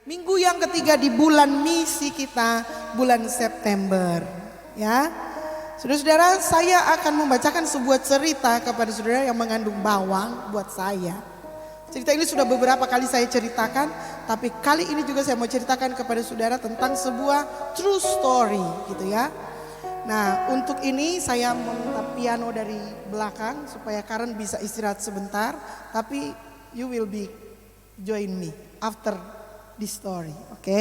Minggu yang ketiga di bulan misi kita, bulan September. Ya, saudara-saudara, saya akan membacakan sebuah cerita kepada saudara yang mengandung bawang buat saya. Cerita ini sudah beberapa kali saya ceritakan, tapi kali ini juga saya mau ceritakan kepada saudara tentang sebuah true story, gitu ya. Nah, untuk ini saya meminta piano dari belakang supaya Karen bisa istirahat sebentar, tapi you will be join me after this story, oke?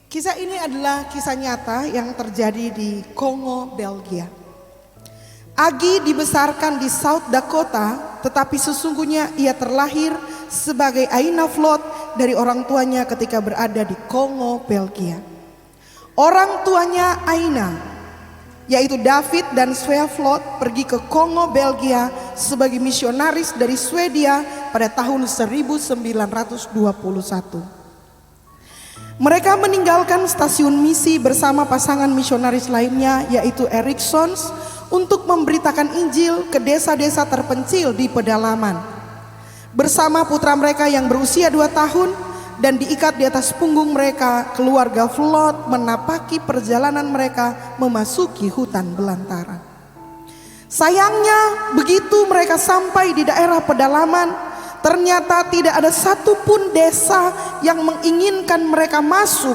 Kisah ini adalah kisah nyata yang terjadi di Kongo, Belgia. Agi dibesarkan di South Dakota, tetapi sesungguhnya ia terlahir sebagai Aina Vlot dari orang tuanya ketika berada di Kongo, Belgia. Orang tuanya Aina, yaitu David dan Svea Vlot, pergi ke Kongo, Belgia sebagai misionaris dari Swedia pada tahun 1921. Mereka meninggalkan stasiun misi bersama pasangan misionaris lainnya, yaitu Eriksons, untuk memberitakan Injil ke desa-desa terpencil di pedalaman. Bersama putra mereka yang berusia 2 tahun dan diikat di atas punggung mereka, keluarga Vlot menapaki perjalanan mereka memasuki hutan belantara. Sayangnya, begitu mereka sampai di daerah pedalaman, ternyata tidak ada satupun desa yang menginginkan mereka masuk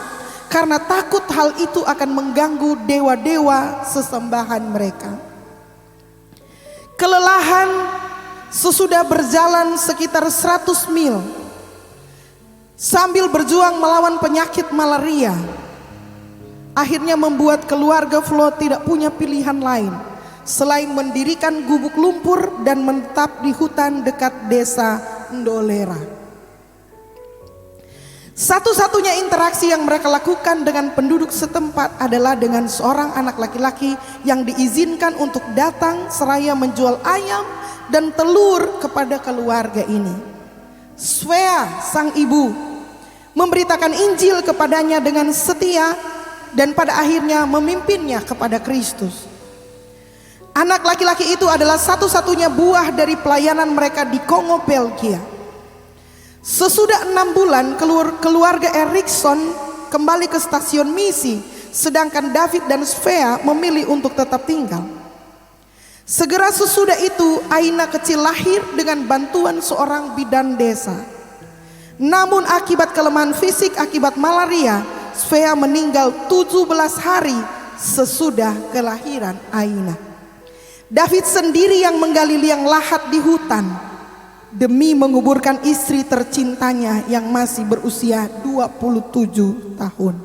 karena takut hal itu akan mengganggu dewa-dewa sesembahan mereka. Kelelahan sesudah berjalan sekitar 100 mil sambil berjuang melawan penyakit malaria, akhirnya membuat keluarga Vlot tidak punya pilihan lain selain mendirikan gubuk lumpur dan menetap di hutan dekat desa Ndolera. Satu-satunya interaksi yang mereka lakukan dengan penduduk setempat adalah dengan seorang anak laki-laki yang diizinkan untuk datang seraya menjual ayam dan telur kepada keluarga ini. Svea, sang ibu, memberitakan Injil kepadanya dengan setia dan pada akhirnya memimpinnya kepada Kristus. Anak laki-laki itu adalah satu-satunya buah dari pelayanan mereka di Kongo, Belgia. Sesudah 6 bulan keluarga Erikson kembali ke stasiun misi, sedangkan David dan Svea memilih untuk tetap tinggal. Segera sesudah itu Aina kecil lahir dengan bantuan seorang bidan desa. Namun akibat kelemahan fisik akibat malaria, Svea meninggal 17 hari sesudah kelahiran Aina. David sendiri yang menggali liang lahat di hutan demi menguburkan istri tercintanya yang masih berusia 27 tahun.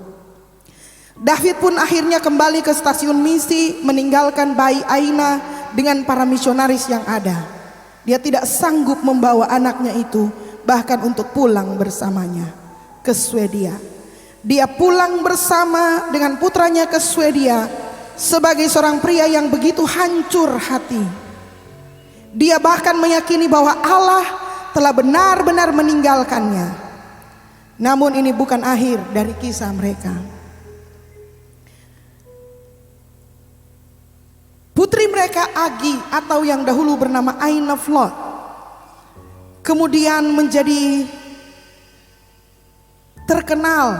David pun akhirnya kembali ke stasiun misi, meninggalkan bayi Aina dengan para misionaris yang ada. Dia tidak sanggup membawa anaknya itu bahkan untuk pulang bersamanya ke Swedia. Dia pulang bersama dengan putranya ke Swedia sebagai seorang pria yang begitu hancur hati. Dia bahkan meyakini bahwa Allah telah benar-benar meninggalkannya. Namun ini bukan akhir dari kisah mereka. Putri mereka Agi, atau yang dahulu bernama Aina Vlot, kemudian menjadi terkenal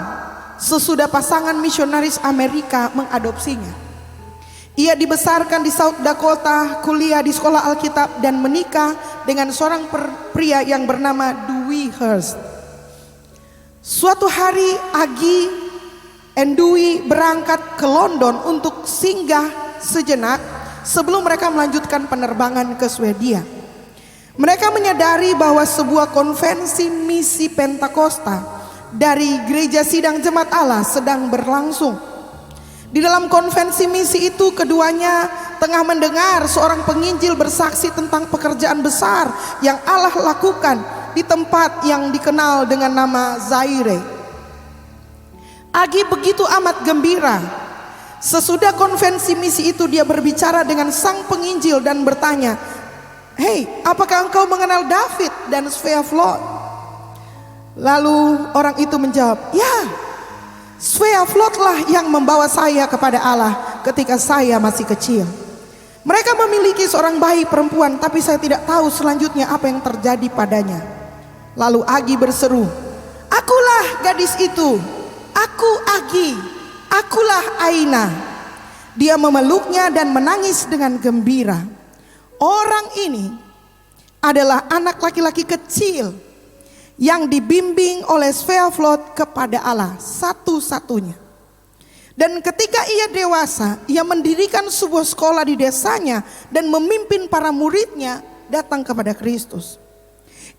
sesudah pasangan misionaris Amerika mengadopsinya. Ia dibesarkan di South Dakota, kuliah di sekolah Alkitab dan menikah dengan seorang pria yang bernama Dewey Hurst. Suatu hari Agi and Dewey berangkat ke London untuk singgah sejenak sebelum mereka melanjutkan penerbangan ke Swedia. Mereka menyadari bahwa sebuah konvensi misi Pentakosta dari Gereja Sidang Jemaat Allah sedang berlangsung. Di dalam konvensi misi itu keduanya tengah mendengar seorang penginjil bersaksi tentang pekerjaan besar yang Allah lakukan di tempat yang dikenal dengan nama Zaire. Agi begitu amat gembira. Sesudah konvensi misi itu dia berbicara dengan sang penginjil dan bertanya, "Hei, apakah engkau mengenal David dan Svea Vlot?" Lalu orang itu menjawab, "Ya, Svea Vlot lah yang membawa saya kepada Allah ketika saya masih kecil. Mereka memiliki seorang bayi perempuan, tapi saya tidak tahu selanjutnya apa yang terjadi padanya." Lalu Agi berseru, Akulah gadis itu, aku Agi, akulah Aina. Dia memeluknya dan menangis dengan gembira. Orang ini adalah anak laki-laki kecil yang dibimbing oleh Sweaflot kepada Allah satu-satunya. Dan ketika ia dewasa, ia mendirikan sebuah sekolah di desanya dan memimpin para muridnya datang kepada Kristus.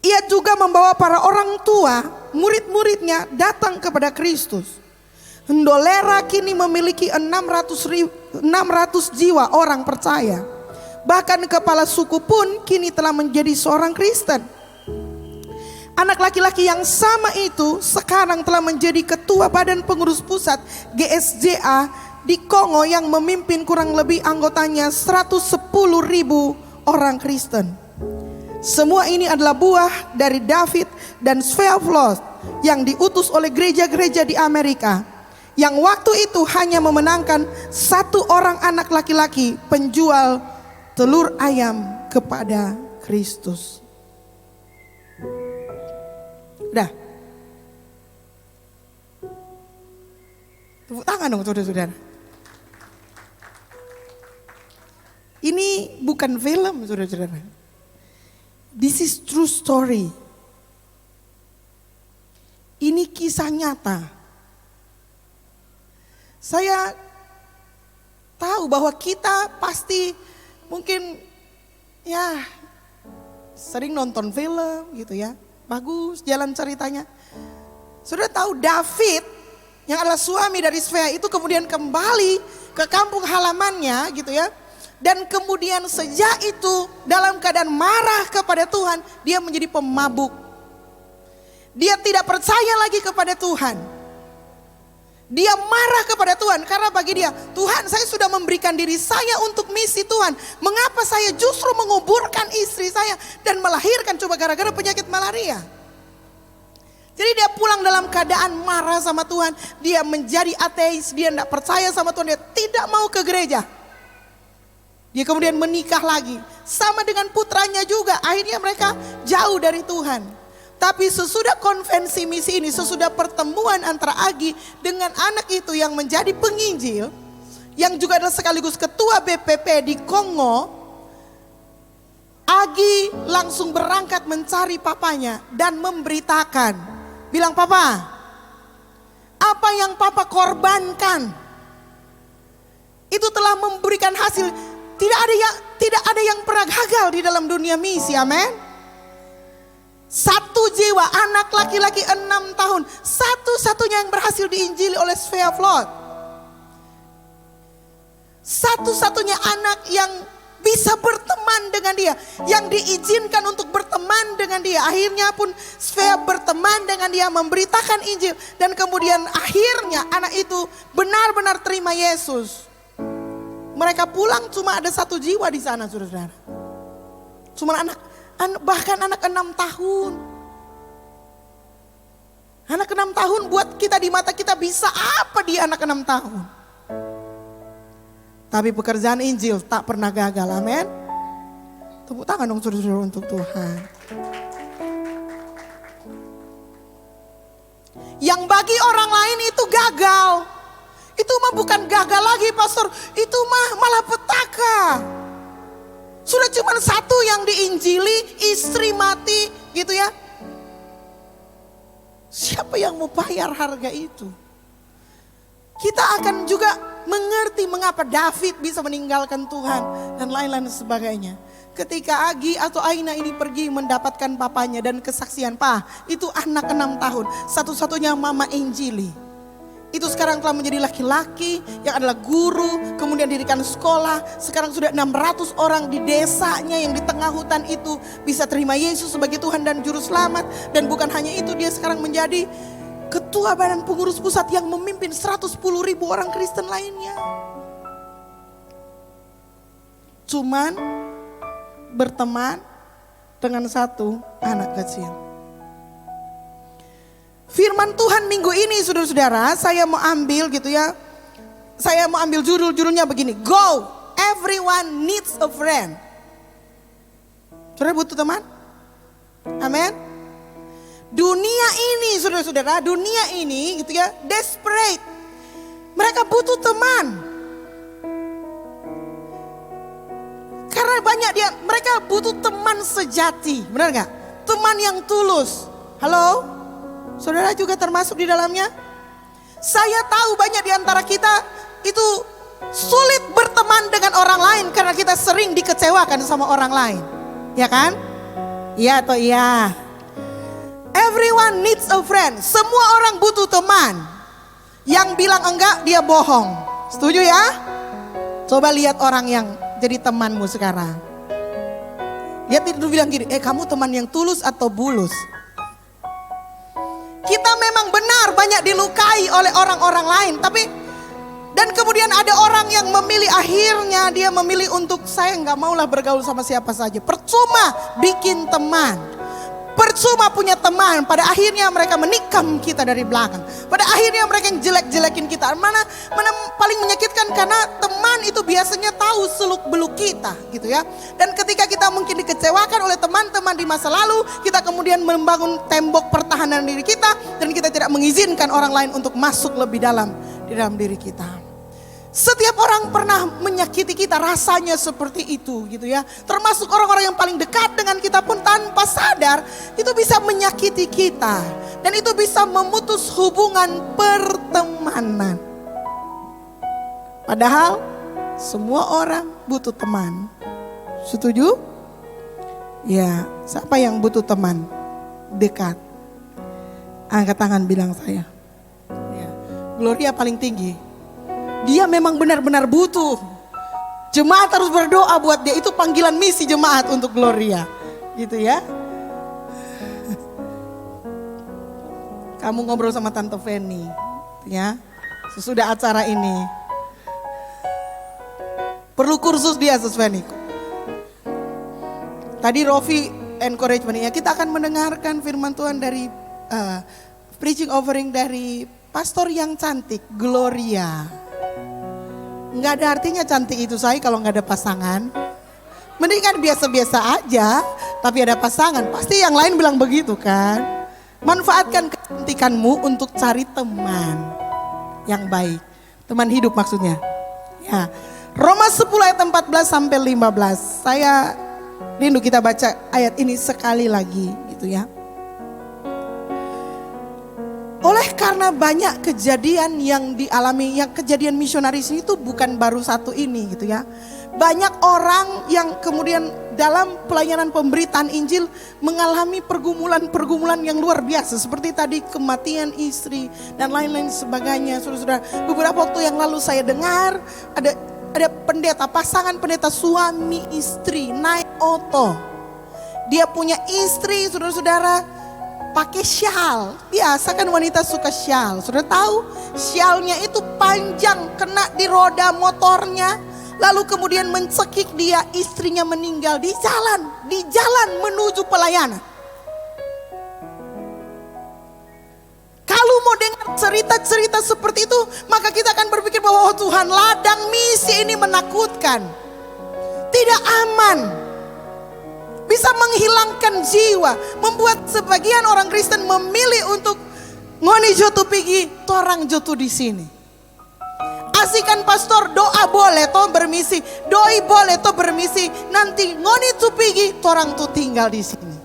Ia juga membawa para orang tua, murid-muridnya datang kepada Kristus. Ndolera kini memiliki 600 jiwa orang percaya. Bahkan kepala suku pun kini telah menjadi seorang Kristen. Anak laki-laki yang sama itu sekarang telah menjadi ketua badan pengurus pusat GSJA di Kongo yang memimpin kurang lebih anggotanya 110.000 orang Kristen. Semua ini adalah buah dari David dan Sweaflot yang diutus oleh gereja-gereja di Amerika, yang waktu itu hanya memenangkan satu orang anak laki-laki penjual telur ayam kepada Kristus. Udah. Tepuk tangan dong saudara-saudara. Ini bukan film saudara-saudara. This is true story. Ini kisah nyata. Saya tahu bahwa kita pasti mungkin ya sering nonton film gitu ya. Bagus jalan ceritanya. Sudah tahu David yang adalah suami dari Svea itu kemudian kembali ke kampung halamannya gitu ya. Dan kemudian sejak itu dalam keadaan marah kepada Tuhan, dia menjadi pemabuk. Dia tidak percaya lagi kepada Tuhan. Dia marah kepada Tuhan karena bagi dia, Tuhan saya sudah memberikan diri saya untuk misi Tuhan. Mengapa saya justru menguburkan istri saya dan melahirkan coba gara-gara penyakit malaria. Jadi dia pulang dalam keadaan marah sama Tuhan. Dia menjadi ateis, dia tidak percaya sama Tuhan, dia tidak mau ke gereja. Dia kemudian menikah lagi. Sama dengan putranya juga. Akhirnya mereka jauh dari Tuhan. Tapi sesudah konvensi misi ini, sesudah pertemuan antara Agi dengan anak itu yang menjadi penginjil, yang juga adalah sekaligus ketua BPP di Kongo, Agi langsung berangkat mencari papanya dan memberitakan. Bilang, "Papa, apa yang papa korbankan itu telah memberikan hasil. Tidak ada yang pernah gagal di dalam dunia misi, amin. Satu jiwa, anak laki-laki 6 tahun, satu-satunya yang berhasil diinjili oleh Sweaflot. Satu-satunya anak yang bisa berteman dengan dia, yang diizinkan untuk berteman dengan dia. Akhirnya pun Svea berteman dengan dia, memberitakan Injil, dan kemudian akhirnya anak itu benar-benar terima Yesus. Mereka pulang cuma ada 1 jiwa di sana, saudara-saudara. Cuma bahkan anak 6 tahun. Anak 6 tahun buat kita di mata kita bisa apa dia anak 6 tahun. Tapi pekerjaan Injil tak pernah gagal, amin. Tepuk tangan dong saudara-saudara untuk Tuhan. Yang bagi orang lain itu gagal. Itu mah bukan gagal lagi pastor, itu mah malah petaka. Sudah cuma 1 yang diinjili, istri mati gitu ya. Siapa yang mau bayar harga itu? Kita akan juga mengerti mengapa David bisa meninggalkan Tuhan dan lain-lain sebagainya. Ketika Agi atau Aina ini pergi mendapatkan papanya dan kesaksian, "Pak, itu anak 6 tahun, satu-satunya mama injili. Itu sekarang telah menjadi laki-laki yang adalah guru, kemudian dirikan sekolah. Sekarang sudah 600 orang di desanya yang di tengah hutan itu bisa terima Yesus sebagai Tuhan dan Juru Selamat. Dan bukan hanya itu, dia sekarang menjadi ketua badan pengurus pusat yang memimpin 110.000 orang Kristen lainnya. Cuman berteman dengan 1 anak kecil. Firman Tuhan minggu ini saudara-saudara, saya mau ambil gitu ya. Saya mau ambil judulnya begini. Go, everyone needs a friend. Saudara butuh teman? Amin. Dunia ini, saudara-saudara, dunia ini gitu ya, desperate. Mereka butuh teman. Karena banyak mereka butuh teman sejati, benar gak? Teman yang tulus. Halo? Saudara juga termasuk di dalamnya? Saya tahu banyak di antara kita itu sulit berteman dengan orang lain karena kita sering dikecewakan sama orang lain. Ya kan? Iya atau iya? Everyone needs a friend. Semua orang butuh teman. Yang bilang enggak, dia bohong. Setuju ya? Coba lihat orang yang jadi temanmu sekarang. Dia tidak bilang gini, kamu teman yang tulus atau bulus? Kita memang benar banyak dilukai oleh orang-orang lain, tapi dan kemudian ada orang yang memilih, akhirnya dia memilih untuk saya nggak maulah bergaul sama siapa saja. Percuma bikin teman, percuma punya teman. Pada akhirnya mereka menikam kita dari belakang. Pada akhirnya mereka yang jelek-jelekin kita. Mana paling menyakitkan karena teman itu biasanya tahu seluk beluk kita, gitu ya. Dan ketika kita mungkin dikecewakan oleh teman-teman di masa lalu, kita kemudian membangun tembok pertahanan diri kita dan kita tidak mengizinkan orang lain untuk masuk lebih dalam di dalam diri kita. Setiap orang pernah menyakiti kita, rasanya seperti itu gitu ya. Termasuk orang-orang yang paling dekat dengan kita pun tanpa sadar itu bisa menyakiti kita. Dan itu bisa memutus hubungan pertemanan. Padahal semua orang butuh teman. Setuju? Ya, siapa yang butuh teman dekat? Angkat tangan bilang saya. Ya, Gloria paling tinggi. Dia memang benar-benar butuh. Jemaat harus berdoa buat dia. Itu panggilan misi jemaat untuk Gloria. Gitu ya. Kamu ngobrol sama Tante Feni. Ya. Sesudah acara ini. Perlu kursus dia, Sus Feni. Tadi Rofi encouragement ya. Kita akan mendengarkan firman Tuhan dari preaching offering dari pastor yang cantik, Gloria. Nggak ada artinya cantik itu saya kalau nggak ada pasangan. Mending kan biasa-biasa aja, tapi ada pasangan. Pasti yang lain bilang begitu kan. Manfaatkan kecantikanmu untuk cari teman yang baik. Teman hidup maksudnya. Ya. Roma 10 ayat 14 sampai 15. Saya rindu kita baca ayat ini sekali lagi gitu ya. Oleh karena banyak kejadian yang dialami, yang kejadian misionaris itu bukan baru satu ini gitu ya. Banyak orang yang kemudian dalam pelayanan pemberitaan Injil mengalami pergumulan-pergumulan yang luar biasa. Seperti tadi kematian istri dan lain-lain sebagainya. Saudara-saudara, beberapa waktu yang lalu saya dengar ada pendeta, pasangan pendeta suami istri naik oto. Dia punya istri, saudara-saudara, pakai syal. Biasa kan wanita suka syal. Sudah tahu? Syalnya itu panjang, kena di roda motornya. Lalu kemudian mencekik dia, istrinya meninggal di jalan menuju pelayanan. Kalau mau dengar cerita-cerita seperti itu, maka kita akan berpikir bahwa oh Tuhan, ladang misi ini menakutkan. Tidak aman. Bisa menghilangkan jiwa, membuat sebagian orang Kristen memilih untuk ngoni jotu pigi, torang jotu di sini. Asikan pastor, doa boleh toh bermisi, doi boleh toh bermisi, nanti ngoni tu pigi, torang tu tinggal di sini.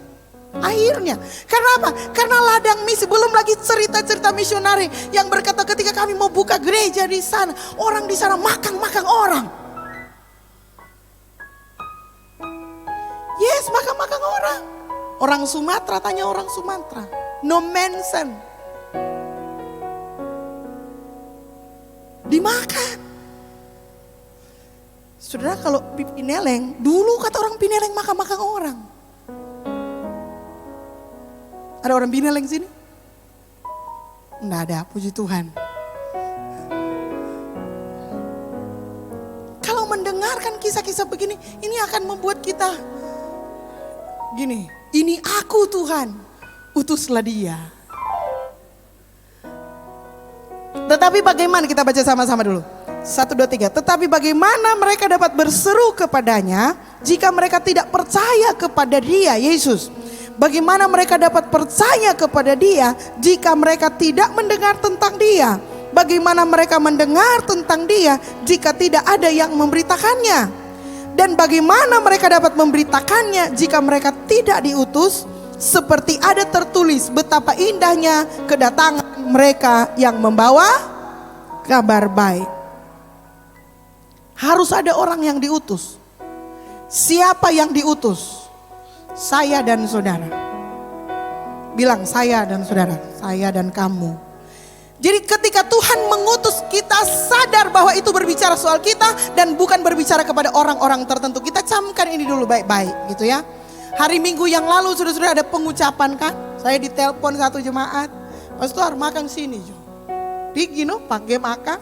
Akhirnya, karena apa? Karena ladang misi, belum lagi cerita-cerita misionari yang berkata ketika kami mau buka gereja di sana, orang di sana makan orang. Yes, makan orang. Orang Sumatera, tanya orang Sumatera. No mention. Dimakan. Saudara, kalau Pineleng, dulu kata orang Pineleng makan orang. Ada orang Pineleng sini? Enggak ada, puji Tuhan. Kalau mendengarkan kisah-kisah begini, ini akan membuat kita gini, ini aku Tuhan, utuslah dia. Tetapi bagaimana, kita baca sama-sama dulu. 1, 2, 3. Tetapi bagaimana mereka dapat berseru kepadanya jika mereka tidak percaya kepada dia, Yesus. Bagaimana mereka dapat percaya kepada Dia jika mereka tidak mendengar tentang Dia? Bagaimana mereka mendengar tentang Dia jika tidak ada yang memberitakannya? Dan bagaimana mereka dapat memberitakannya jika mereka tidak diutus? Seperti ada tertulis betapa indahnya kedatangan mereka yang membawa kabar baik. Harus ada orang yang diutus. Siapa yang diutus? Saya dan saudara. Bilang saya dan saudara, saya dan kamu. Jadi ketika Tuhan mengutus, kita sadar bahwa itu berbicara soal kita dan bukan berbicara kepada orang-orang tertentu. Kita camkan ini dulu baik-baik gitu ya. Hari Minggu yang lalu sudah ada pengucapan kan. Saya ditelepon satu jemaat, pastor makan sini. Digino pakai makan.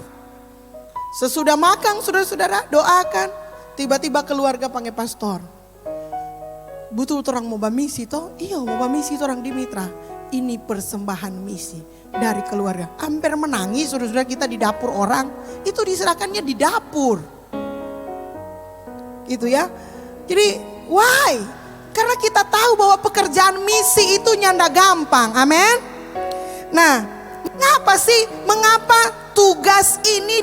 Sesudah makan saudara-saudara doakan. Tiba-tiba keluarga panggil pastor. Betul orang mau misi toh? Iya mau misi orang di Mitra. Ini persembahan misi dari keluarga. Hampir menangis saudara-saudara, kita di dapur orang. Itu diserahkannya di dapur. Gitu ya. Jadi why? Karena kita tahu bahwa pekerjaan misi itu nyanda gampang. Amin. Nah, mengapa tugas ini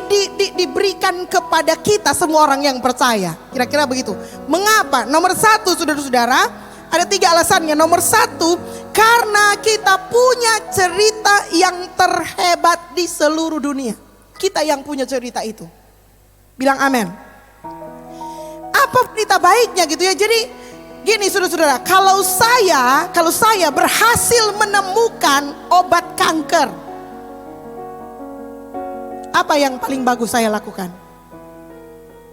diberikan kepada kita semua orang yang percaya? Kira-kira begitu. Mengapa? Nomor satu saudara-saudara, ada 3 alasannya. Nomor satu, karena kita punya cerita yang terhebat di seluruh dunia. Kita yang punya cerita itu. Bilang amin. Apa berita baiknya gitu ya? Jadi gini saudara-saudara, kalau saya berhasil menemukan obat kanker, apa yang paling bagus saya lakukan?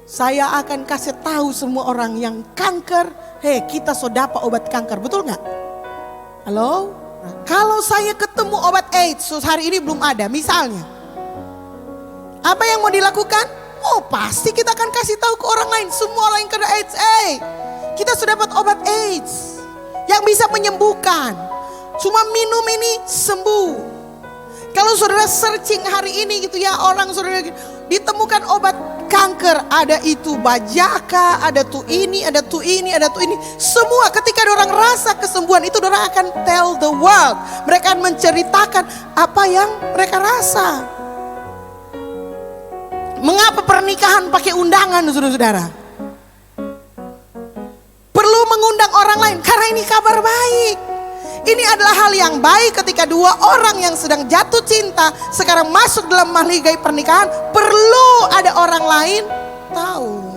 Saya akan kasih tahu semua orang yang kanker, kita sudah dapat obat kanker, betul nggak? Halo? Kalau saya ketemu obat AIDS, hari ini belum ada, misalnya, apa yang mau dilakukan? Oh pasti kita akan kasih tahu ke orang lain, semua orang yang kena AIDS, kita sudah dapat obat AIDS yang bisa menyembuhkan. Cuma minum ini sembuh. Kalau saudara searching hari ini gitu ya, orang saudara ditemukan obat kanker, ada itu bajaka, ada tuh ini, ada tuh ini, ada tuh ini. Semua ketika orang rasa kesembuhan itu, orang akan tell the world. Mereka akan menceritakan apa yang mereka rasa. Mengapa pernikahan pakai undangan saudara-saudara? Perlu mengundang orang lain karena ini kabar baik. Ini adalah hal yang baik ketika 2 orang yang sedang jatuh cinta sekarang masuk dalam mahligai pernikahan, perlu ada orang lain tahu.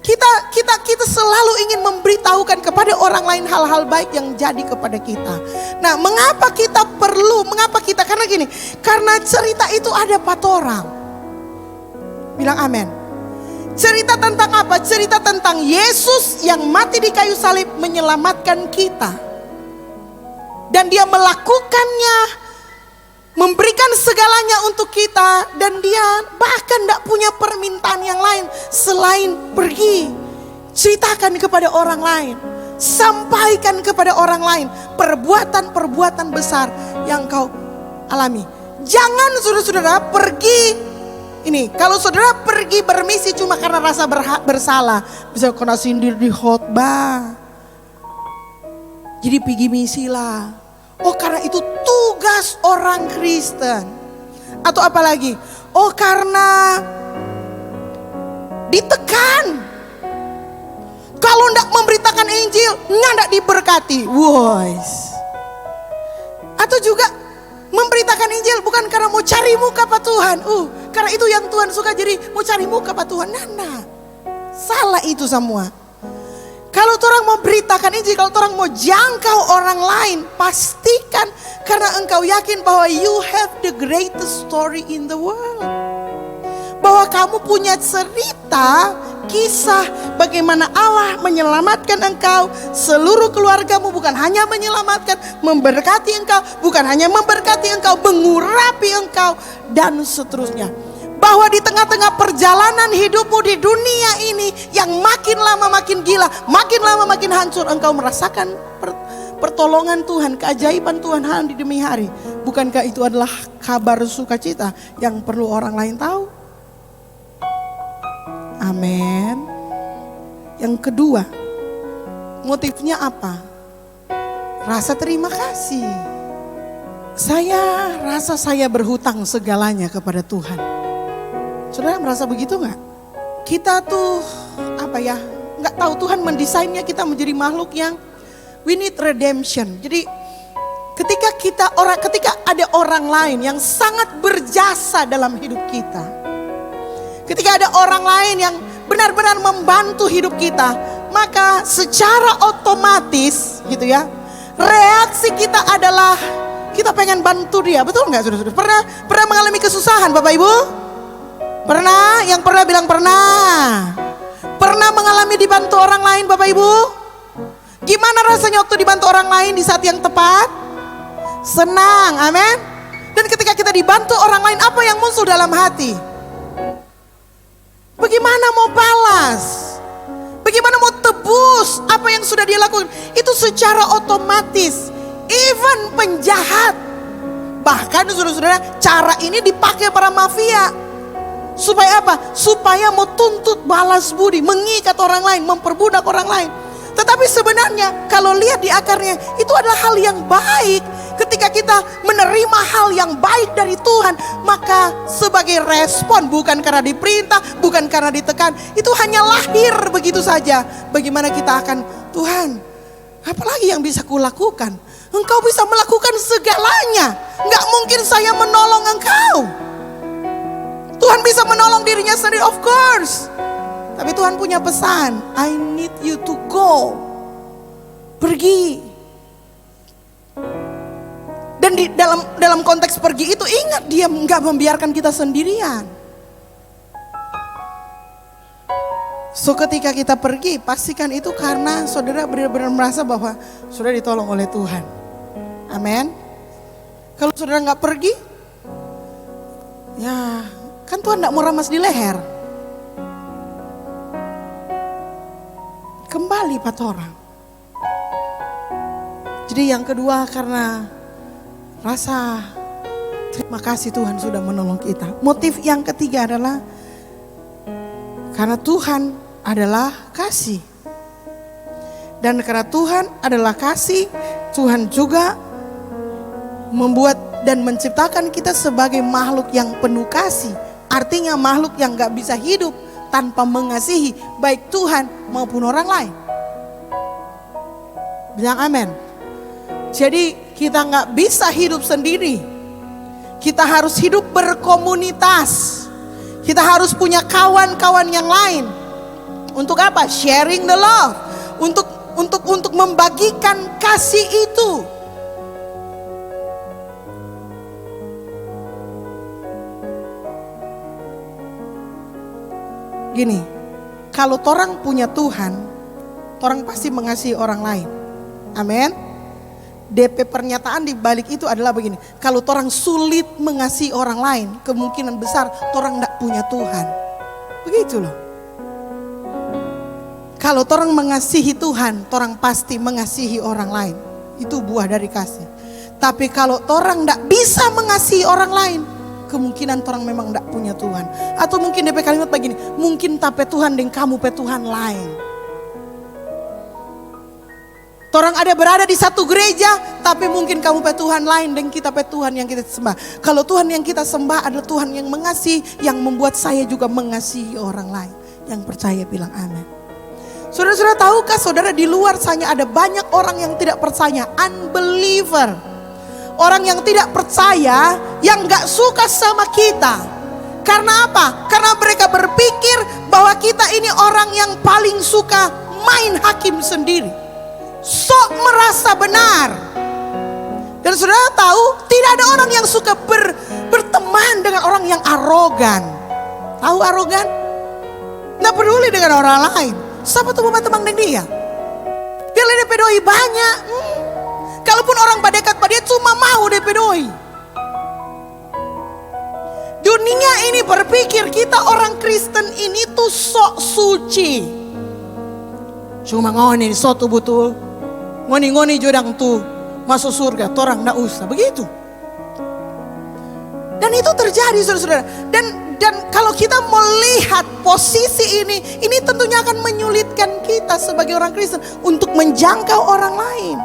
Kita selalu ingin memberitahukan kepada orang lain hal-hal baik yang jadi kepada kita. Nah, mengapa kita perlu? Karena gini, karena cerita itu ada 4 orang. Bilang amin. Cerita tentang apa? Cerita tentang Yesus yang mati di kayu salib menyelamatkan kita. Dan dia melakukannya, memberikan segalanya untuk kita. Dan dia bahkan tidak punya permintaan yang lain selain pergi. Ceritakan kepada orang lain. Sampaikan kepada orang lain perbuatan-perbuatan besar yang kau alami. Jangan saudara-saudara pergi. Ini, kalau saudara pergi bermisi cuma karena rasa bersalah, bisa kena sindir di khotbah. Jadi pergi misi lah. Oh karena itu tugas orang Kristen. Atau apalagi? Oh karena ditekan. Kalau ndak memberitakan Injil, nggak diberkati. Wois. Atau juga memberitakan Injil bukan karena mau cari muka Pak Tuhan. Karena itu yang Tuhan suka, jadi mau cari muka Pak Tuhan. Nah, salah itu semua. Kalau orang mau beritakan Injil, kalau orang mau jangkau orang lain, pastikan karena engkau yakin bahwa you have the greatest story in the world. Bahwa kamu punya cerita, kisah bagaimana Allah menyelamatkan engkau, seluruh keluargamu, bukan hanya menyelamatkan, memberkati engkau, bukan hanya memberkati engkau, mengurapi engkau, dan seterusnya. Bahwa di tengah-tengah perjalanan hidupmu di dunia ini yang makin lama makin gila, makin lama makin hancur, engkau merasakan pertolongan Tuhan, keajaiban Tuhan hari demi hari. Bukankah itu adalah kabar sukacita yang perlu orang lain tahu? Amin. Yang kedua, motifnya apa? rasa terima kasih. Saya rasa saya berhutang segalanya kepada Tuhan. Saudara merasa begitu gak? Kita tuh gak tahu Tuhan mendesainnya kita menjadi makhluk yang we need redemption. Jadi ketika ada orang lain yang sangat berjasa dalam hidup kita. Ketika ada orang lain yang benar-benar membantu hidup kita, maka secara otomatis gitu ya, reaksi kita adalah kita pengen bantu dia. Betul nggak saudara-saudara? Pernah mengalami kesusahan Bapak Ibu? Pernah? Yang pernah bilang pernah. Pernah mengalami dibantu orang lain Bapak Ibu? Gimana rasanya waktu dibantu orang lain di saat yang tepat? Senang, amin. Dan ketika kita dibantu orang lain, apa yang muncul dalam hati? Bagaimana mau balas? Bagaimana mau tebus apa yang sudah dia lakukan? Itu secara otomatis. Even penjahat. Bahkan saudara-saudara, cara ini dipakai para mafia. Supaya apa? Supaya mau tuntut balas budi, mengikat orang lain, memperbudak orang lain. Tetapi sebenarnya kalau lihat di akarnya, itu adalah hal yang baik. Ketika kita menerima hal yang baik dari Tuhan, maka sebagai respon, bukan karena diperintah, bukan karena ditekan, itu hanya lahir begitu saja. Bagaimana kita akan, Tuhan, apalagi yang bisa kulakukan? Engkau bisa melakukan segalanya. Gak mungkin saya menolong engkau. Tuhan bisa menolong dirinya sendiri, of course. Tapi Tuhan punya pesan, I need you to go. Pergi. Dan di dalam konteks pergi itu, ingat dia nggak membiarkan kita sendirian. So ketika kita pergi, pastikan itu karena saudara benar-benar merasa bahwa saudara ditolong oleh Tuhan. Amin. Kalau saudara nggak pergi, ya kan Tuhan nggak mau ramas di leher. Kembali 4 orang. Jadi yang kedua karena rasa terima kasih Tuhan sudah menolong kita. Motif yang ketiga adalah karena Tuhan adalah kasih. Dan karena Tuhan adalah kasih, Tuhan juga membuat dan menciptakan kita sebagai makhluk yang penuh kasih. Artinya makhluk yang gak bisa hidup tanpa mengasihi baik Tuhan maupun orang lain. Bilang amin. Jadi kita gak bisa hidup sendiri. Kita harus hidup berkomunitas. Kita harus punya kawan-kawan yang lain. Untuk apa? Sharing the love. Untuk membagikan kasih itu. Gini, kalau torang punya Tuhan, torang pasti mengasihi orang lain. Amin. DP pernyataan di balik itu adalah begini. Kalau torang sulit mengasihi orang lain, kemungkinan besar torang tidak punya Tuhan. Begitu loh. Kalau torang mengasihi Tuhan, torang pasti mengasihi orang lain. Itu buah dari kasih. Tapi kalau torang tidak bisa mengasihi orang lain, kemungkinan torang memang tidak punya Tuhan. Atau mungkin DP kalimat begini, mungkin tape Tuhan dan kamu pe Tuhan lain. Torang ada berada di satu gereja, tapi mungkin kamu pe Tuhan lain dan kita pe Tuhan yang kita sembah. Kalau Tuhan yang kita sembah adalah Tuhan yang mengasihi, yang membuat saya juga mengasihi orang lain. Yang percaya bilang amin. Saudara-saudara, tahukah saudara di luar sana ada banyak orang yang tidak percaya, unbeliever. Orang yang tidak percaya, yang gak suka sama kita. Karena apa? Karena mereka berpikir bahwa kita ini orang yang paling suka main hakim sendiri. Sok merasa benar. Dan saudara tahu, tidak ada orang yang suka berteman dengan orang yang arogan. Tahu arogan? Nggak peduli dengan orang lain. Siapa tuh teman-teman dengan dia? Dia lebih pedoi banyak. Kalaupun orang berdekat pada dia cuma mau DP doi. Dunia ini berpikir kita orang Kristen ini tuh sok suci. Cuma ngoni sotu betul. Ngoni-ngoni jodang tuh masuk surga. Torang nggak usah begitu. Dan itu terjadi saudara-saudara. Dan kalau kita melihat posisi ini tentunya akan menyulitkan kita sebagai orang Kristen untuk menjangkau orang lain.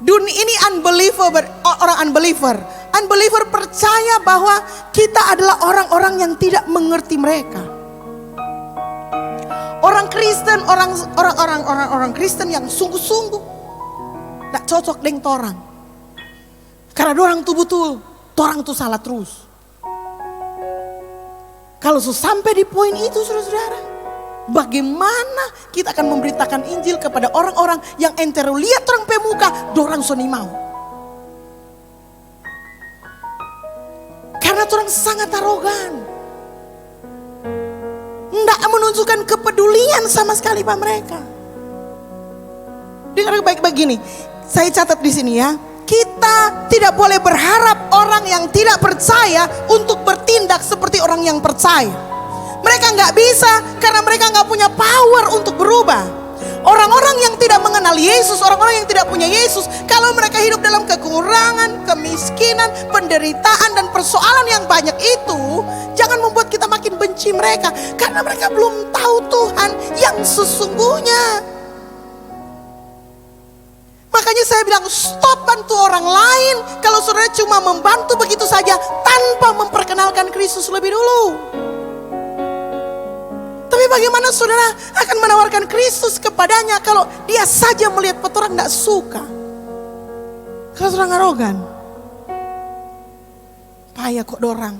Dunia ini orang unbeliever. Unbeliever percaya bahwa kita adalah orang-orang yang tidak mengerti mereka. Orang Kristen, orang Kristen yang sungguh-sungguh tidak cocok dengan torang. Karena dorang tuh betul, torang tuh salah terus. Kalau sampai di poin itu saudara-saudara, bagaimana kita akan memberitakan Injil kepada orang-orang yang entero lihat orang pemuka, dorang soni mau. Karena orang sangat arogan. Tidak menunjukkan kepedulian sama sekali pada mereka. Dengar baik-baik gini, saya catat di sini ya. Kita tidak boleh berharap orang yang tidak percaya untuk bertindak seperti orang yang percaya. Mereka nggak bisa karena mereka nggak punya power untuk berubah. Orang-orang yang tidak mengenal Yesus, orang-orang yang tidak punya Yesus, kalau mereka hidup dalam kekurangan, kemiskinan, penderitaan dan persoalan yang banyak itu, jangan membuat kita makin benci mereka karena mereka belum tahu Tuhan yang sesungguhnya. Makanya saya bilang stop bantu orang lain kalau saudara cuma membantu begitu saja tanpa memperkenalkan Kristus lebih dulu. Tapi bagaimana saudara akan menawarkan Kristus kepadanya kalau dia saja melihat orang tidak suka? Kalau orang arogan, payah kok dorang.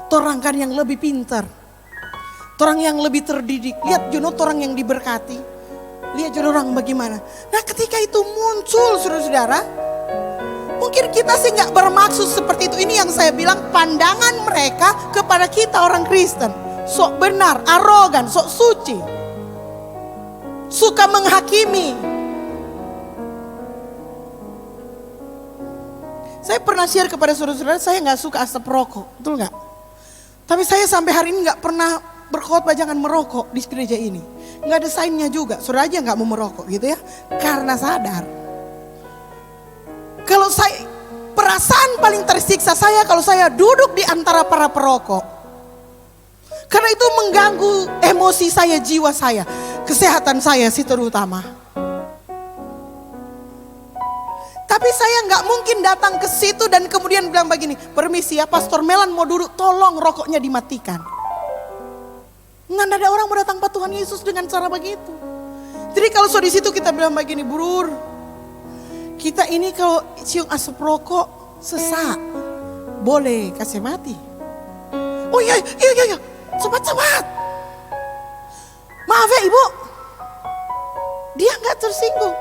Torang kan yang lebih pintar, torang yang lebih terdidik. Lihat Juno orang yang diberkati, lihat Juno orang bagaimana. Nah ketika itu muncul saudara-saudara, mungkin kita sih nggak bermaksud seperti itu. Ini yang saya bilang pandangan mereka kepada kita orang Kristen. Sok benar, arogan, sok suci. Suka menghakimi. Saya pernah share kepada saudara-saudara, saya nggak suka asap rokok, betul nggak? Tapi saya sampai hari ini nggak pernah berkhotbah jangan merokok di gereja ini. Nggak ada sign-nya juga, saudara aja nggak mau merokok gitu ya. Karena sadar. Kalau saya, perasaan paling tersiksa saya kalau saya duduk di antara para perokok. Karena itu mengganggu emosi saya, jiwa saya, kesehatan saya sih terutama. Tapi saya nggak mungkin datang ke situ dan kemudian bilang begini, permisi ya Pastor Melan mau duduk, tolong rokoknya dimatikan. Nggak ada orang mau datang pada Tuhan Yesus dengan cara begitu. Jadi kalau di situ kita bilang begini, Brur, kita ini kalau cium asap rokok sesak, boleh kasih mati. Oh iya, cepat. Maaf ya Ibu, dia nggak tersinggung.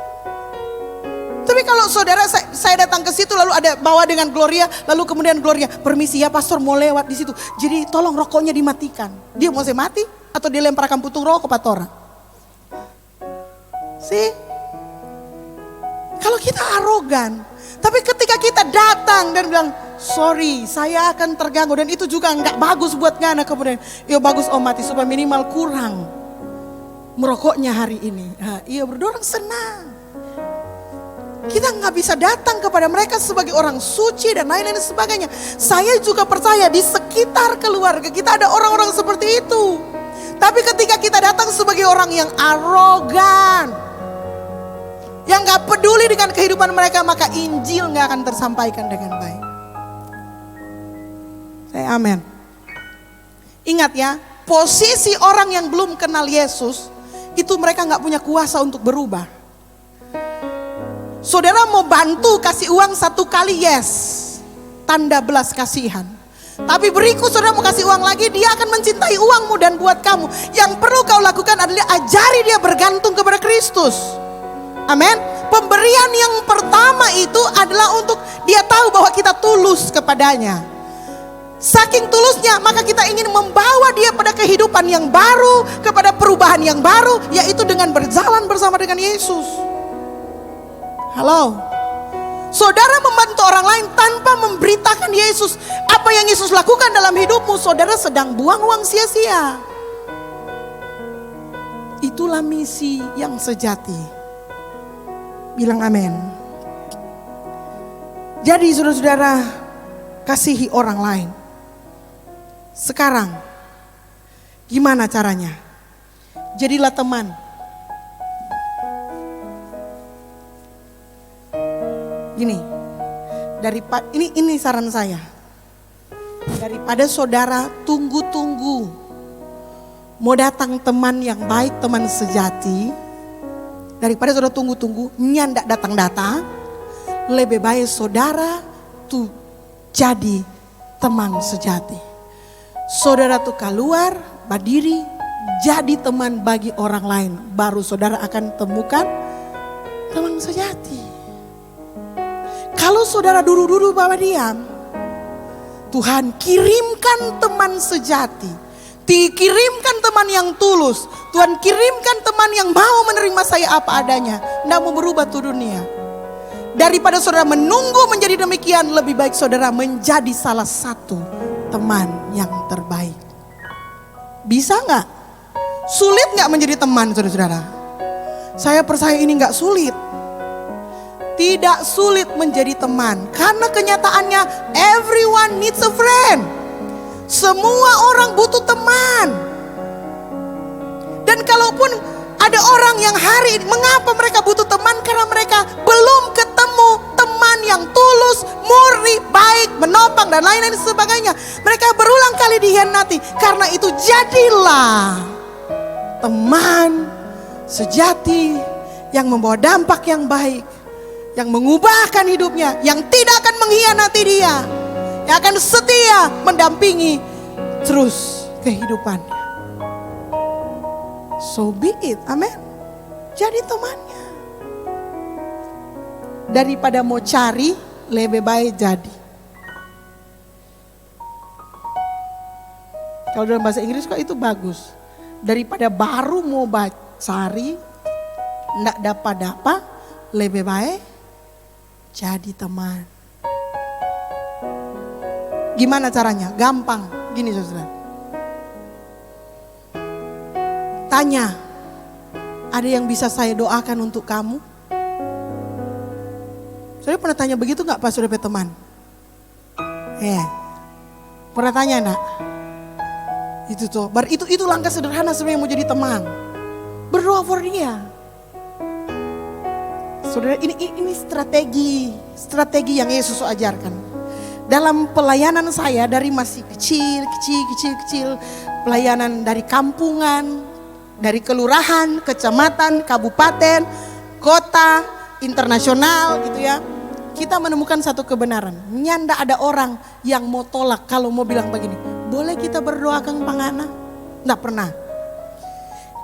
Tapi kalau saudara saya datang ke situ lalu ada bawa dengan Gloria, lalu kemudian Gloria, permisi ya Pastor mau lewat di situ, jadi tolong rokoknya dimatikan. Dia mau saya mati atau dia lemparkan putung rokok patora? Sih, kalau kita arogan, tapi ketika kita datang dan bilang, sorry, saya akan terganggu dan itu juga nggak bagus buat Ngana kemudian. Iya bagus Om mati supaya minimal kurang merokoknya hari ini. Nah, iya berdorong senang. Kita nggak bisa datang kepada mereka sebagai orang suci dan lain-lain sebagainya. Saya juga percaya di sekitar keluarga kita ada orang-orang seperti itu. Tapi ketika kita datang sebagai orang yang arogan, yang nggak peduli dengan kehidupan mereka, maka Injil nggak akan tersampaikan dengan baik. Amin. Ingat ya, posisi orang yang belum kenal Yesus itu mereka nggak punya kuasa untuk berubah. Saudara mau bantu kasih uang 1 kali, yes, tanda belas kasihan. Tapi berikut saudara mau kasih uang lagi, dia akan mencintai uangmu dan buat kamu. Yang perlu kau lakukan adalah ajari dia bergantung kepada Kristus. Amin. Pemberian yang pertama itu adalah untuk dia tahu bahwa kita tulus kepadanya. Saking tulusnya maka kita ingin membawa dia pada kehidupan yang baru, kepada perubahan yang baru, yaitu dengan berjalan bersama dengan Yesus. Halo. Saudara membantu orang lain tanpa memberitakan Yesus apa yang Yesus lakukan dalam hidupmu, saudara sedang buang uang sia-sia. Itulah misi yang sejati. Bilang amin. Jadi saudara-saudara, kasihi orang lain. Sekarang, gimana caranya? Jadilah teman. Gini, ini saran saya. Daripada saudara tunggu-tunggu mau datang teman yang baik, teman sejati, daripada saudara tunggu-tunggu nyandak datang-datang, lebih baik saudara tuh jadi teman sejati. Saudara tuh keluar, berdiri, jadi teman bagi orang lain. Baru saudara akan temukan teman sejati. Kalau saudara duduk-duduk bawa diam, Tuhan kirimkan teman sejati. Dikirimkan teman yang tulus. Tuhan kirimkan teman yang mau menerima saya apa adanya. Tidak mau berubah tuh dunia. Daripada saudara menunggu menjadi demikian, lebih baik saudara menjadi salah satu teman yang terbaik. Bisa nggak? Sulit nggak menjadi teman, saudara-saudara? Saya percaya ini nggak sulit. Tidak sulit menjadi teman. Karena kenyataannya everyone needs a friend. Semua orang butuh teman. Dan kalaupun ada orang yang hari ini, mengapa mereka butuh teman? Karena mereka belum ketemu teman yang tulus, murni, baik, menopang dan lain-lain sebagainya. Mereka berulang kali dikhianati. Karena itu jadilah teman sejati yang membawa dampak yang baik, yang mengubahkan hidupnya, yang tidak akan mengkhianati dia, yang akan setia mendampingi terus kehidupannya. So be it, amin. Jadi temannya. Daripada mau cari, lebih baik jadi. Kalau dalam bahasa Inggris kok itu bagus. Daripada baru mau cari, enggak dapat, lebih baik jadi teman. Gimana caranya? Gampang. Gini saudara. Tanya, ada yang bisa saya doakan untuk kamu? Saudara pernah tanya begitu gak pas sudah berteman? Pernah tanya enggak? Itu tuh, itu langkah sederhana sebenarnya mau jadi teman. Berdoa for dia. Saudara, ini strategi yang Yesus ajarkan. Dalam pelayanan saya dari masih kecil, pelayanan dari kampungan, dari kelurahan, kecamatan, kabupaten, kota, internasional gitu ya. Kita menemukan satu kebenaran. Nyanda ada orang yang mau tolak kalau mau bilang begini. Boleh kita berdoa Kang Pangana? Enggak pernah.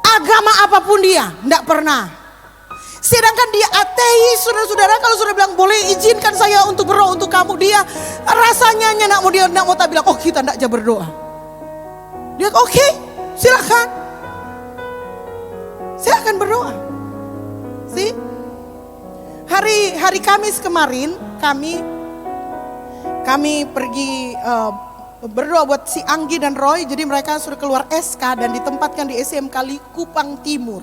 Agama apapun dia, enggak pernah. Sedangkan dia ateis, saudara-saudara, kalau sudah bilang boleh izinkan saya untuk berdoa untuk kamu, dia rasanya enggak mau tak bilang, oh kita enggak aja berdoa. Dia oke, silakan. Saya akan berdoa. See? Hari Kamis kemarin kami pergi berdoa buat si Anggi dan Roy. Jadi mereka sudah keluar SK dan ditempatkan di SMK Likupang Timur.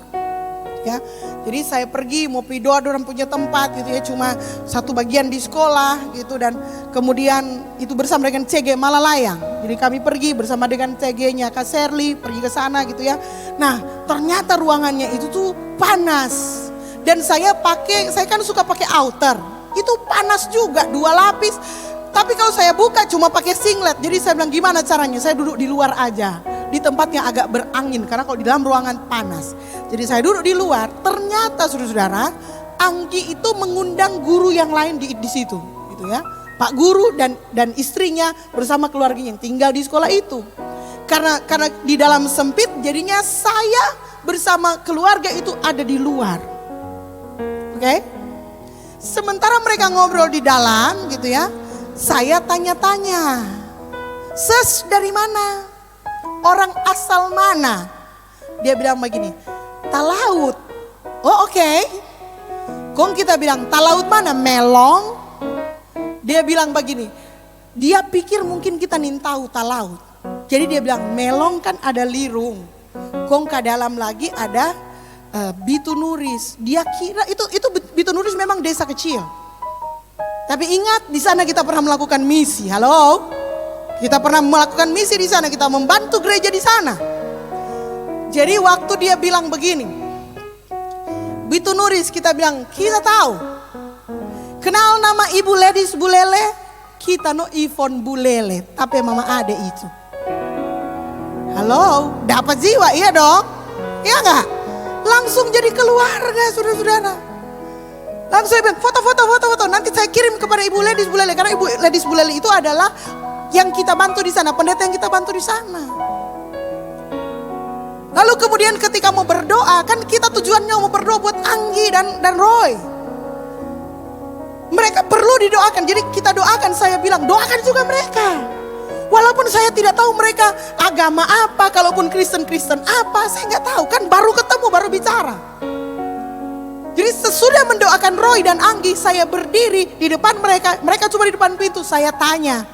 Ya, jadi saya pergi mau doa orang punya tempat gitu ya, cuma satu bagian di sekolah gitu, dan kemudian itu bersama dengan CG Malalayang. Jadi kami pergi bersama dengan CG-nya Kak Serly pergi ke sana gitu ya. Nah, ternyata ruangannya itu tuh panas. Dan saya kan suka pakai outer. Itu panas juga, 2 lapis. Tapi kalau saya buka cuma pakai singlet. Jadi saya bilang gimana caranya? Saya duduk di luar aja. Di tempat yang agak berangin. Karena kalau di dalam ruangan panas. Jadi saya duduk di luar. Ternyata saudara-saudara, Anggi itu mengundang guru yang lain di situ. Gitu ya. Pak guru dan istrinya bersama keluarganya yang tinggal di sekolah itu. Karena di dalam sempit jadinya saya bersama keluarga itu ada di luar. Oke? Sementara mereka ngobrol di dalam gitu ya. Saya tanya-tanya, Ses dari mana? Orang asal mana? Dia bilang begini, Talaut. Oh oke. Kong kita bilang Talaut mana? Melong. Dia bilang begini, dia pikir mungkin kita nin tahu Talaut. Jadi dia bilang Melong kan ada Lirung. Kong ke dalam lagi ada Bitunuris. Dia kira itu Bitunuris memang desa kecil. Tapi ingat, di sana kita pernah melakukan misi. Halo? Kita pernah melakukan misi di sana, kita membantu gereja di sana. Jadi waktu dia bilang begini, Bitunuris, kita bilang, kita tahu. Kenal nama Ibu Ledis Bulele? Kita no Ivon Bulele, tapi Mama Ade itu. Halo, dapat jiwa, iya dong? Iya enggak? Langsung jadi keluarga, saudara-saudara. Langsung bilang, foto. Nanti saya kirim kepada Ibu Ledis Bulele. Karena Ibu Ledis Bulele itu adalah yang kita bantu di sana, pendeta yang kita bantu di sana. Lalu kemudian ketika mau berdoa, kan kita tujuannya mau berdoa buat Anggi dan Roy. Mereka perlu didoakan, jadi kita doakan, saya bilang doakan juga mereka. Walaupun saya tidak tahu mereka agama apa, kalaupun Kristen apa, saya nggak tahu, kan baru ketemu, baru bicara. Jadi sesudah mendoakan Roy dan Anggi, saya berdiri di depan mereka cuma di depan pintu, saya tanya,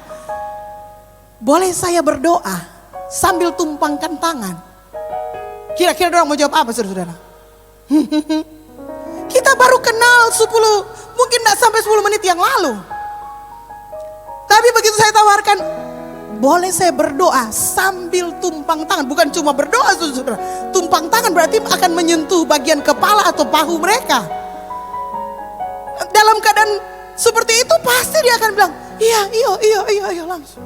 boleh saya berdoa sambil tumpangkan tangan? Kira-kira orang mau jawab apa, saudara-saudara? Kita baru kenal mungkin tidak sampai 10 menit yang lalu. Tapi begitu saya tawarkan, boleh saya berdoa sambil tumpang tangan. Bukan cuma berdoa, saudara. Tumpang tangan berarti akan menyentuh bagian kepala atau bahu mereka. Dalam keadaan seperti itu pasti dia akan bilang, iya langsung.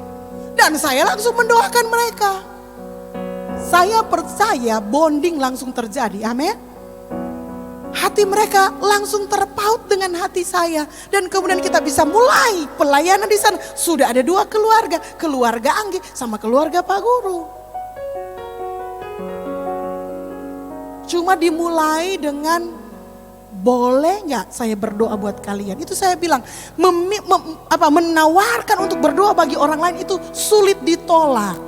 Dan saya langsung mendoakan mereka. Saya percaya bonding langsung terjadi, amin. Hati mereka langsung terpaut dengan hati saya. Dan kemudian kita bisa mulai pelayanan di sana. Sudah ada 2 keluarga. Keluarga Anggi sama keluarga Pak Guru. Cuma dimulai dengan, boleh gak saya berdoa buat kalian? Itu saya bilang, menawarkan untuk berdoa bagi orang lain itu sulit ditolak.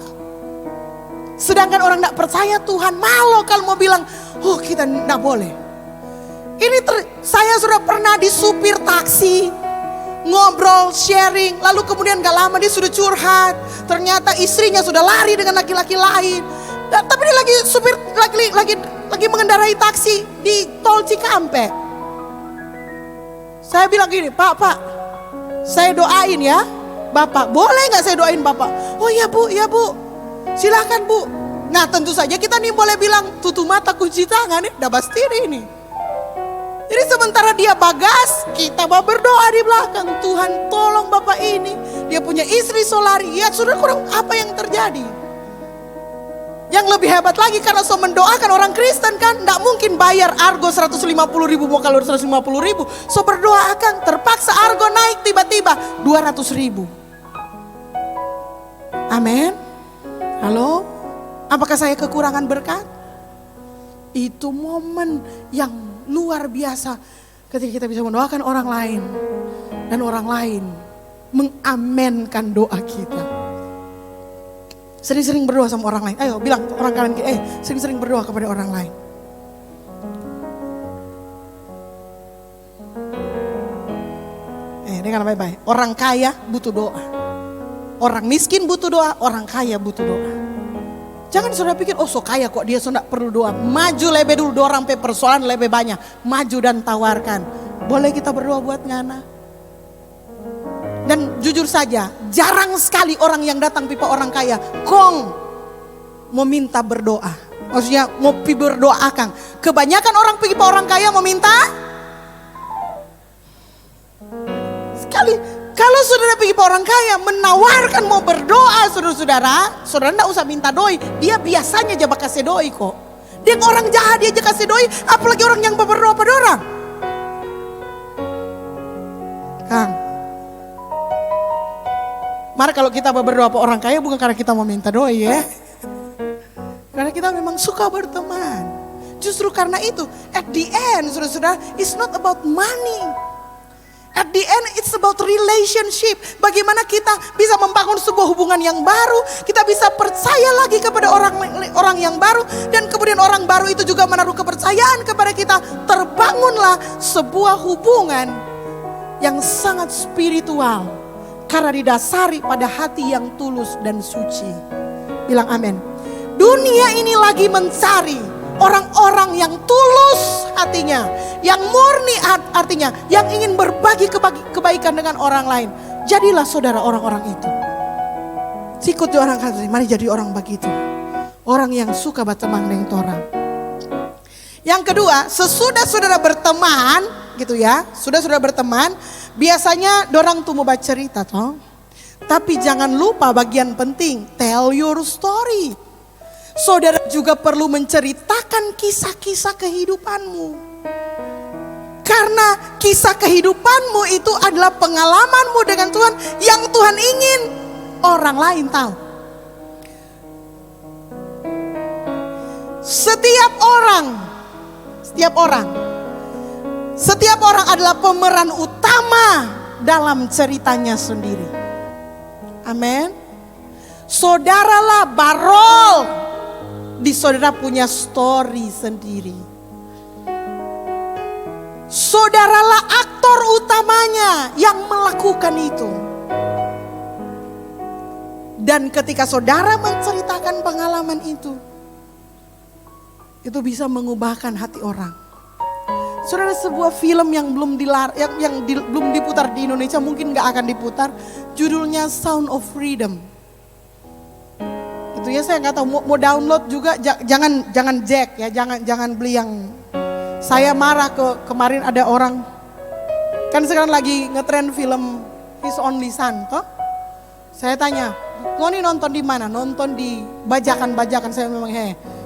Sedangkan orang gak percaya Tuhan malu kalau mau bilang, oh kita gak boleh. Saya sudah pernah di supir taksi, ngobrol, sharing, lalu kemudian gak lama dia sudah curhat. Ternyata istrinya sudah lari dengan laki-laki lain. Tapi dia lagi supir, lagi mengendarai taksi di tol Cikampek. Saya bilang gini, Pak, saya doain ya Bapak. Boleh gak saya doain Bapak? Oh ya Bu, silakan Bu. Nah tentu saja kita nih boleh bilang, tutup mata kunci tangan nih, udah pasti ini. Jadi sementara dia bagas, kita mau berdoa di belakang. Tuhan tolong Bapak ini. Dia punya istri solari. Ya sudah, kurang apa yang terjadi. Yang lebih hebat lagi karena so mendoakan orang Kristen kan. Tidak mungkin bayar argo 150.000 mau kalau 150.000. So berdoa akan terpaksa argo naik tiba-tiba 200.000. Amin. Halo. Apakah saya kekurangan berkat? Itu momen yang luar biasa ketika kita bisa mendoakan orang lain dan orang lain mengamenkan doa kita. Sering-sering berdoa sama orang lain. Ayo bilang orang kalian, sering-sering berdoa kepada orang lain. Dengar baik-baik. Orang kaya butuh doa. Orang miskin butuh doa, orang kaya butuh doa. Jangan saudara pikir, oh so kaya kok dia so gak perlu doa. Maju lebih dulu, dorang persoalan lebih banyak. Maju dan tawarkan. Boleh kita berdoa buat Ngana? Dan jujur saja, jarang sekali orang yang datang pipa orang kaya mau minta berdoa. Maksudnya mau berdoa akang. Kebanyakan orang pipa orang kaya mau minta sekali. Kalau saudara pergi ke orang kaya menawarkan mau berdoa, saudara tidak usah minta doi. Dia biasanya aja kasih doi kok. Dia orang jahat dia aja kasih doi, apalagi orang yang berdoa pada orang. Kang, mari kalau kita berdoa pada orang kaya bukan karena kita mau minta doi ya. Karena kita memang suka berteman. Justru karena itu, at the end saudara, it's not about money. At the end it's about relationship. Bagaimana kita bisa membangun sebuah hubungan yang baru. Kita bisa percaya lagi kepada orang yang baru. Dan kemudian orang baru itu juga menaruh kepercayaan kepada kita. Terbangunlah sebuah hubungan yang sangat spiritual. Karena didasari pada hati yang tulus dan suci. Bilang amin. Dunia ini lagi mencari orang-orang yang tulus hatinya, yang murni artinya, yang ingin berbagi kebaikan dengan orang lain. Jadilah saudara orang-orang itu. Sikut di orang kata, mari jadi orang begitu. Orang yang suka berteman dengan orang. Yang kedua, sesudah saudara berteman, gitu ya, sudah berteman, biasanya dorang tuh mau baca cerita toh. Tapi jangan lupa bagian penting, tell your story. Saudara juga perlu menceritakan kisah-kisah kehidupanmu. Karena kisah kehidupanmu itu adalah pengalamanmu dengan Tuhan yang Tuhan ingin orang lain tahu. Setiap orang adalah pemeran utama dalam ceritanya sendiri. Amin. Saudaralah barol di saudara punya story sendiri. Saudaralah aktor utamanya yang melakukan itu. Dan ketika saudara menceritakan pengalaman itu bisa mengubahkan hati orang. Saudara, sebuah film yang belum diputar di Indonesia, mungkin gak akan diputar, judulnya Sound of Freedom. Itu ya, saya nggak tahu, mau download juga jangan jack ya, jangan beli yang. Saya marah kemarin ada orang, kan sekarang lagi ngetren film His Only Son toh. Saya tanya, lo nih nonton di mana? Nonton di bajakan-bajakan. Saya memang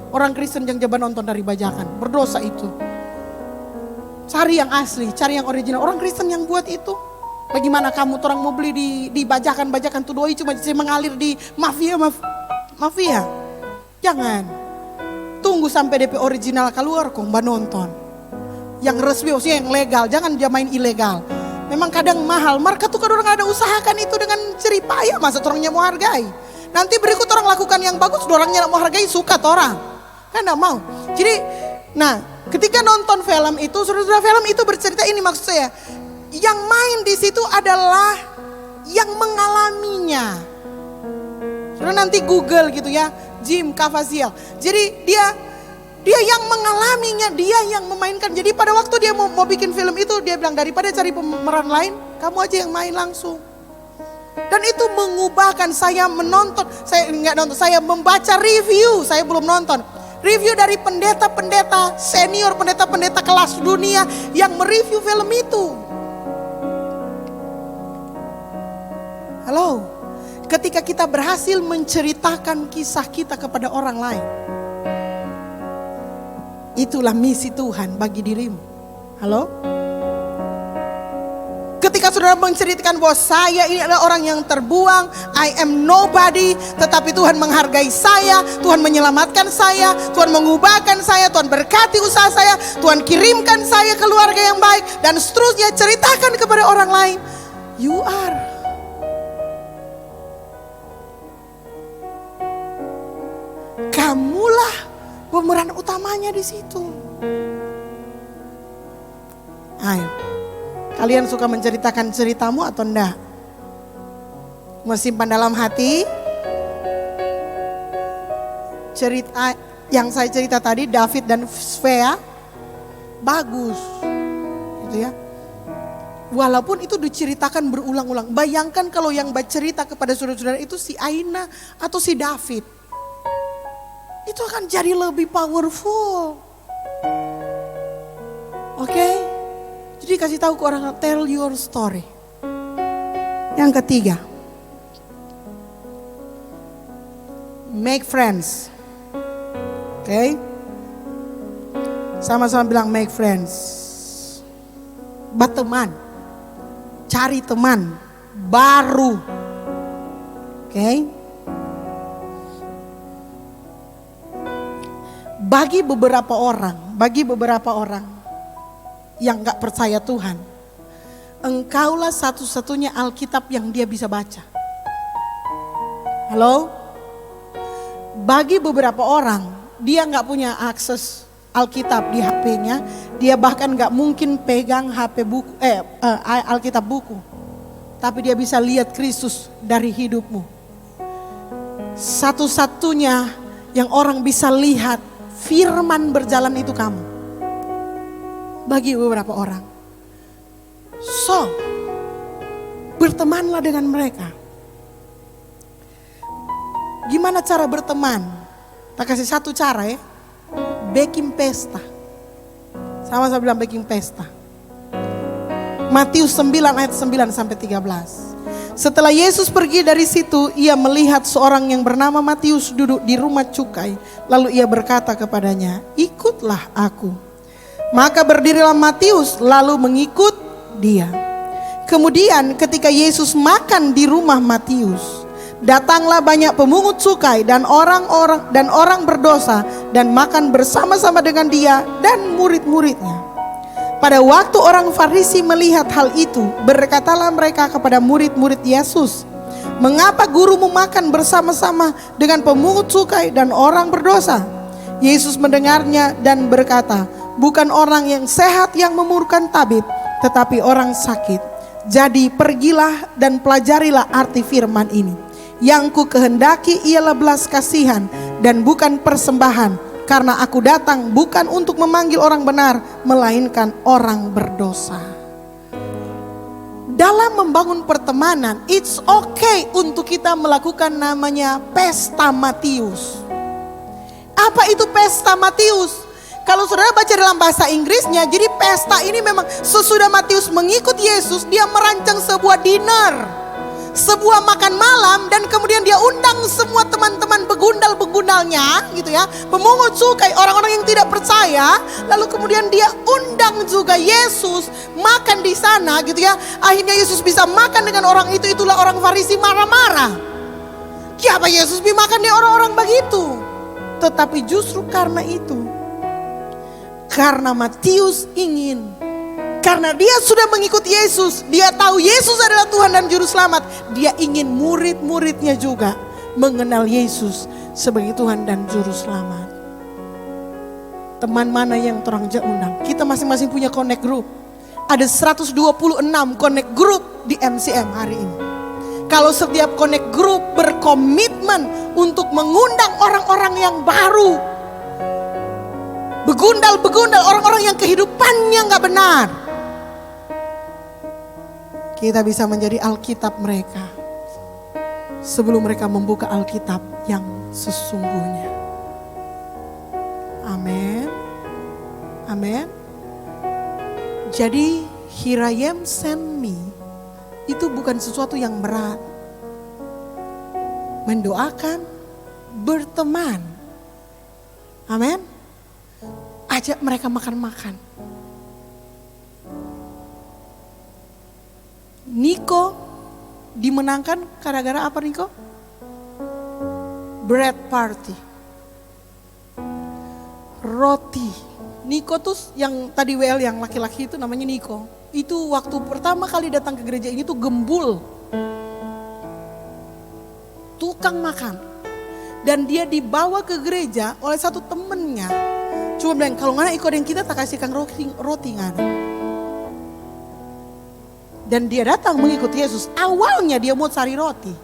orang Kristen yang coba nonton dari bajakan, berdosa itu. Cari yang asli, cari yang original. Orang Kristen yang buat itu. Bagaimana kamu orang mau beli di bajakan-bajakan tuh doi cuma mengalir di mafia. Jangan. Tunggu sampai DP original keluar kok mbak nonton. Yang resmi maksudnya yang legal, jangan dia main ilegal. Memang kadang mahal, market tuh kadang orang ada usahakan itu dengan jeripaya, masa orangnya mau hargai. Nanti berikut orang lakukan yang bagus, orangnya mau hargai, suka orang. Kan gak mau. Jadi, ketika nonton film itu, saudara, film itu bercerita ini maksud saya. Yang main di situ adalah yang mengalaminya. Saudara nanti Google gitu ya, Jim Caviezel. Jadi dia yang mengalaminya, dia yang memainkan. Jadi pada waktu dia mau bikin film itu, dia bilang daripada cari pemeran lain, kamu aja yang main langsung. Dan itu mengubahkan saya menonton, saya membaca review, saya belum nonton. Review dari pendeta-pendeta senior, pendeta-pendeta kelas dunia yang mereview film itu. Halo, ketika kita berhasil menceritakan kisah kita kepada orang lain, itulah misi Tuhan bagi dirimu. Halo? Ketika saudara menceritakan bahwa saya ini adalah orang yang terbuang, I am nobody, tetapi Tuhan menghargai saya, Tuhan menyelamatkan saya, Tuhan mengubahkan saya, Tuhan berkati usaha saya, Tuhan kirimkan saya keluarga yang baik, dan seterusnya, ceritakan kepada orang lain. You are. Kamulah pemeran utamanya di situ. Ayo. Kalian suka menceritakan ceritamu atau enggak? Mau simpan dalam hati? Cerita yang saya cerita tadi, David dan Svea, bagus. Gitu ya. Walaupun itu diceritakan berulang-ulang. Bayangkan kalau yang bercerita kepada saudara-saudara itu si Aina atau si David. Itu akan jadi lebih powerful. Oke? Jadi kasih tahu ke orang, tell your story. Yang ketiga, make friends. Oke? Sama-sama bilang make friends. Berteman. Cari teman baru. Oke? Bagi beberapa orang yang gak percaya Tuhan, engkaulah satu-satunya Alkitab yang dia bisa baca. Halo? Bagi beberapa orang, dia gak punya akses Alkitab di HP-nya, dia bahkan gak mungkin pegang HP buku, Alkitab buku. Tapi dia bisa lihat Kristus dari hidupmu. Satu-satunya yang orang bisa lihat firman berjalan itu kamu. Bagi beberapa orang. So, bertemanlah dengan mereka. Gimana cara berteman? Tak kasih satu cara ya. Baking pesta. Sama-sama bilang baking pesta. Matius 9 ayat 9 sampai 13. Setelah Yesus pergi dari situ, ia melihat seorang yang bernama Matius duduk di rumah cukai. Lalu ia berkata kepadanya, ikutlah aku. Maka berdirilah Matius lalu mengikut dia. Kemudian ketika Yesus makan di rumah Matius, datanglah banyak pemungut cukai dan orang berdosa dan makan bersama-sama dengan dia dan murid-muridnya. Pada waktu orang Farisi melihat hal itu, berkatalah mereka kepada murid-murid Yesus, mengapa gurumu makan bersama-sama dengan pemungut cukai dan orang berdosa? Yesus mendengarnya dan berkata, bukan orang yang sehat yang memerlukan tabib, tetapi orang sakit. Jadi pergilah dan pelajarilah arti firman ini. Yang ku kehendaki ialah belas kasihan dan bukan persembahan. Karena aku datang bukan untuk memanggil orang benar, melainkan orang berdosa. Dalam membangun pertemanan, it's okay untuk kita melakukan namanya pesta Matius. Apa itu pesta Matius? Kalau saudara baca dalam bahasa Inggrisnya, jadi pesta ini memang sesudah Matius mengikut Yesus, dia merancang sebuah dinner, sebuah makan malam, dan kemudian dia undang semua teman-teman begundal-begundalnya gitu ya, pemungut cukai, orang-orang yang tidak percaya. Lalu kemudian dia undang juga Yesus makan di sana gitu ya. Akhirnya Yesus bisa makan dengan orang itu. Itulah orang Farisi marah-marah. Kenapa Yesus bisa makan dengan orang-orang begitu? Tetapi justru karena itu, karena Matius ingin, karena dia sudah mengikut Yesus, dia tahu Yesus adalah Tuhan dan Juru Selamat. Dia ingin murid-muridnya juga mengenal Yesus sebagai Tuhan dan Juru Selamat. Teman mana yang terang undang? Kita masing-masing punya connect group. Ada 126 connect group di MCM hari ini. Kalau setiap connect group berkomitmen untuk mengundang orang-orang yang baru, begundal-begundal, orang-orang yang kehidupannya gak benar, kita bisa menjadi Alkitab mereka sebelum mereka membuka Alkitab yang sesungguhnya. Amin. Amin. Jadi here I am send me itu bukan sesuatu yang berat. Mendoakan, berteman. Amin. Ajak mereka makan-makan. Niko dimenangkan gara-gara apa Niko? Bread party. Roti. Niko tuh yang tadi WL yang laki-laki itu namanya Niko. Itu waktu pertama kali datang ke gereja ini tuh gembul. Tukang makan. Dan dia dibawa ke gereja oleh satu temennya. Cuma bilang, kalau ngana ikut yang kita tak kasihkan roti ngana. Dan dia datang mengikuti Yesus. Awalnya dia mau cari roti.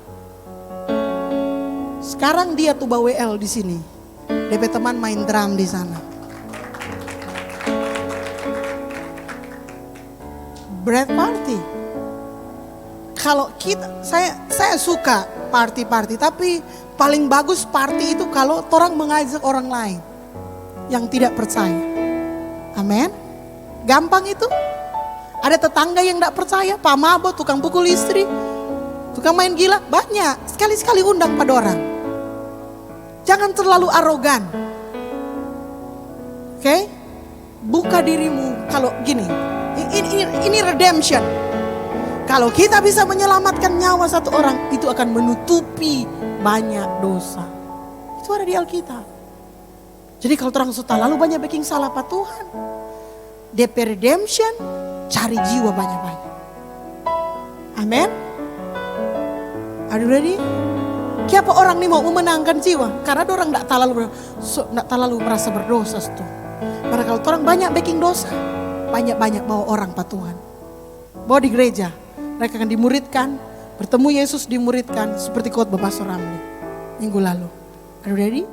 Sekarang dia tuh bawa WL di sini. DP teman main drum di sana. Bread party. Kalau kita, saya suka party-party, tapi paling bagus party itu kalau orang mengajak orang lain yang tidak percaya. Amin. Gampang itu. Ada tetangga yang tidak percaya, Pak Mabo, tukang pukul istri, tukang main gila, banyak. Sekali-sekali undang pada orang. Jangan terlalu arogan. Oke? Buka dirimu. Kalau gini, ini redemption. Kalau kita bisa menyelamatkan nyawa satu orang, itu akan menutupi banyak dosa. Itu ada di Alkitab. Jadi kalau terang suta lalu banyak bikin salah Pak Tuhan. DP redemption, cari jiwa banyak-banyak. Amin. Are you ready? Kenapa orang ini mau memenangkan jiwa? Karena orang tidak terlalu merasa berdosa tuh. Karena kalau orang banyak bikin dosa, banyak-banyak bawa orang Pak Tuhan. Bawa di gereja, mereka akan dimuridkan, bertemu Yesus dimuridkan seperti khotbah Pastor Ramli minggu lalu. Are you ready?